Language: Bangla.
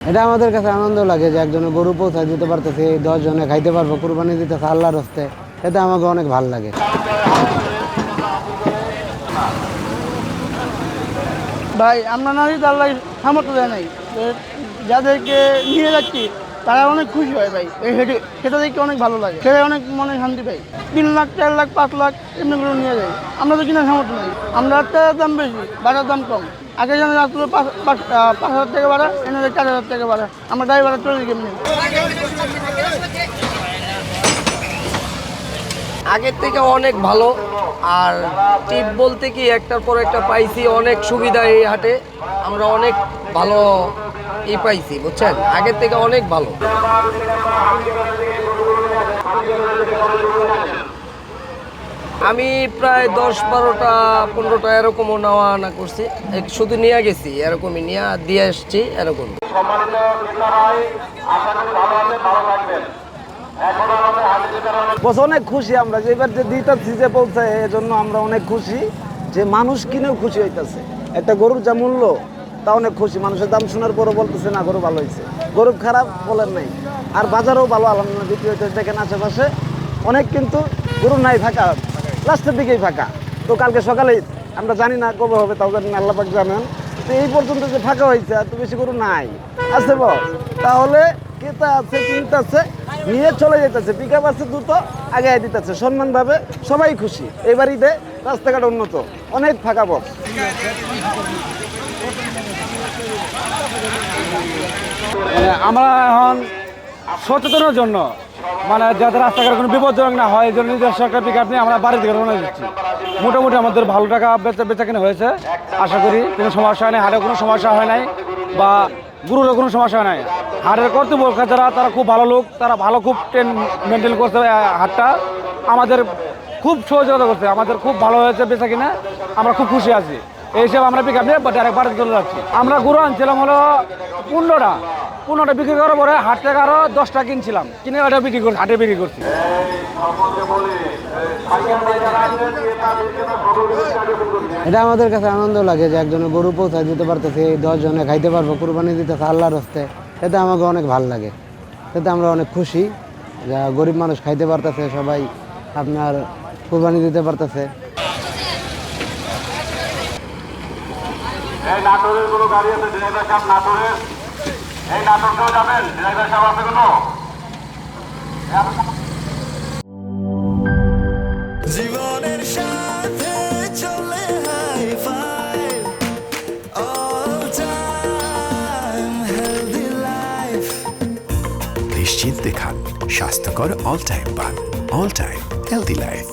এটা আমাদের কাছে আনন্দ লাগে যে একজনে গরু পৌঁছায় দিতে পারতেছে, 10 জনে খাইতে পারবো, কুরবানি দিতেছে আল্লাহর হস্তে। এটা আমাকে অনেক ভালো লাগে। ভাই আমরা না দিতে আল্লাহ সামর্থ্য দেয় নাই, যাদেরকে নিয়ে যাচ্ছি তারা অনেক খুশি হয় ভাই। সেটা দেখতে অনেক ভালো লাগে, সেটা অনেক মনে শান্তি পাই। 3 লাখ 4 লাখ 5 লাখ এমনি করে নিয়ে যাই। আমরা তো কিনা সামর্থ্য নেই, আমরা টাকার দাম বেশি, ভাড়ার দাম কম। আগে যেন রাত্রে 5,000 টাকা ভাড়া, এনে 4,000 টাকা ভাড়া। আমরা ড্রাইভার চলে কেমনি। আগের থেকে অনেক ভালো। আর টিপ বলতে কি একটার পর একটা পাইছি, অনেক সুবিধা এই হাটে। আমরা অনেক ভালো পাইছি, বুঝছেন, আগের থেকে অনেক ভালো। আমি প্রায় 10-12টা 15টা এরকমও নেওয়া আনা করছি, শুধু নিয়ে গেছি, এরকমই নিয়ে দিয়ে এসছি এরকম। অনেক খুশি আমরা যে এবার যে দিতেছি যে পৌঁছায়, এজন্য আমরা অনেক খুশি যে মানুষ কিনেও খুশি হইতেছে। একটা গরুর যা মূল্য তা অনেক খুশি। মানুষের দাম শোনার পরও বলতেছে না গরু ভালো হয়েছে, গরু খারাপ বলেন নাই। আর বাজারেও ভালো আলহামদুলিল্লাহ বিক্রি হইতেছে। দেখেন আশেপাশে অনেক কিন্তু গরু নাই, ফাঁকা, লাস্টের দিকেই ফাঁকা। তো কালকে সকালে আমরা জানি না কবে হবে, তাও জানি না, আল্লাহ পাক জানেন। তো এই পর্যন্ত যে ফাঁকা হয়েছে, এত বেশি গরু নাই আছে বস, তাহলে ক্রেতা আছে, কিনতে আছে, নিয়ে চলে যেতেছে। পিক আপ আছে, দ্রুত আগে দিতেছে সম্মানভাবে, সবাই খুশি। এবার ঈদে রাস্তাঘাট উন্নত, অনেক ফাঁকা বস। আমরা এখন সচেতনের জন্য, মানে যাতে রাস্তাঘাটে কোনো বিপজ্জনক না হয়, এই জন্য নিজস্ব একটা পিক আপ নিয়ে আমরা বাড়ি থেকে রওনা দিচ্ছি। মোটামুটি আমাদের ভালো টাকা বেচা কেনা হয়েছে, আশা করি কোনো সমস্যা হয় নাই, হাটের কোনো সমস্যা হয় নাই, বা গুরুরও কোনো সমস্যা হয় নাই। হাটের কর্তৃপক্ষ যারা, তারা খুব ভালো লোক, তারা ভালো খুব মেনটেন করছে হাটটা, আমাদের খুব সহযোগিতা করছে, আমাদের খুব ভালো হয়েছে বেচা কিনা, আমরা খুব খুশি আছি। এই হিসাবে আমরা পিক আপ নিয়ে ডাইরেক্ট বাড়িতে চলে যাচ্ছি। আমরা গরু আনছিলাম হলো 15টা বিক্রি করার পরে হাট থেকে আরও 10টা কিনছিলাম, কিনে ওটা বিক্রি করছি, হাটে বিক্রি করছি। এটা আমাদের কাছে আনন্দ লাগে যে একজনে গরু পৌঁছায় দিতে পারতেছে, 10 জনে খাইতে পারবো, কুরবানি দিতেছে আল্লাহর হস্তে। এটা আমাকে অনেক ভালো লাগে। এতে আমরা অনেক খুশি যা গরিব মানুষ খাইতে পারতেছে, সবাই আপনার কুরবানি দিতে পারতেছে। এই নাটোরের কোনো গাড়ি আছে, ড্রাইভার সাহেব নাটোরের, এই নাটোরকেও যাবেন, ড্রাইভার সাহেব আছে কোনো? জীবনের সাথে চলে high five, all time healthy life. নিশ্চিন্তে খান স্বাস্থ্যকর অল টাইম পান, অল টাইম হেলদি লাইফ।